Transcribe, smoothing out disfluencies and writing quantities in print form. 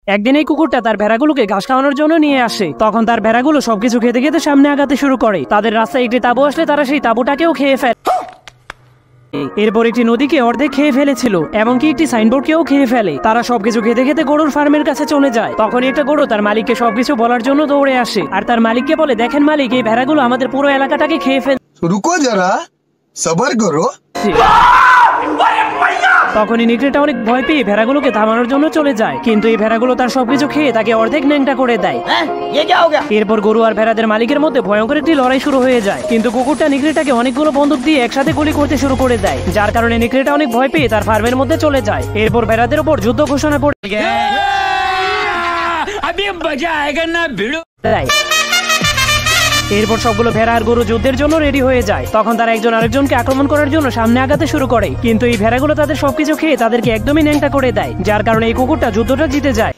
একদিন এই কুকুরটা তার ভেড়াগুলোকে ঘাস খাওয়ানোর জন্য নিয়ে আসে। তখন তার ভেড়াগুলো সবকিছু খেতে খেতে সামনে আগাতে শুরু করে। তাদের রাস্তায় একটি তাঁবু আসলে তারা সেই তাঁবুটাকেও খেয়ে ফেলে। এরপর একটি নদীকে অর্ধেক খেয়ে ফেলেছিল, এমনকি একটি সাইনবোর্ডকেও খেয়ে ফেলে। তারা সবকিছু খেতে খেতে গরুর ফার্মের কাছে চলে যায়। তখন একটা গরু তার মালিককে সবকিছু বলার জন্য দৌড়ে আসে, আর তার মালিককে বলে, দেখেন মালিক, এই ভেড়াগুলো আমাদের পুরো এলাকাটাকে খেয়ে ফেলে। রুকো যারা, সবর করো। তখনই নেকড়েটা অনেক ভয় পেয়ে ভেড়াগুলোকে থামানোর জন্য চলে যায়, কিন্তু এই ভেড়াগুলো তার সবকিছু খেয়ে তাকে অর্ধেক ন্যাংটা করে দেয়। এরপর গরু আর ভেড়াদের মালিকের মধ্যে ভয়ঙ্কর একটি লড়াই শুরু হয়ে যায়, কিন্তু কুকুরটা নেকড়েটাকে অনেকগুলো বন্দুক দিয়ে একসাথে গুলি করতে শুরু করে দেয়, যার কারণে নেকড়েটা অনেক ভয় পেয়ে তার ফার্মের মধ্যে চলে যায়। এরপর ভেড়াদের উপর যুদ্ধ ঘোষণা করে দেয়। এরপর সবগুলো ভেড়া আর গরু যুদ্ধের জন্য রেডি হয়ে যায়। তখন তারা একজন আরেকজনকে আক্রমণ করার জন্য সামনে আগাতে শুরু করে, কিন্তু এই ভেড়াগুলো তাদের সবকিছু খেয়ে তাদেরকে একদমই ন্যাংটা করে দেয়, যার কারণে এই কুকুরটা যুদ্ধটা জিতে যায়।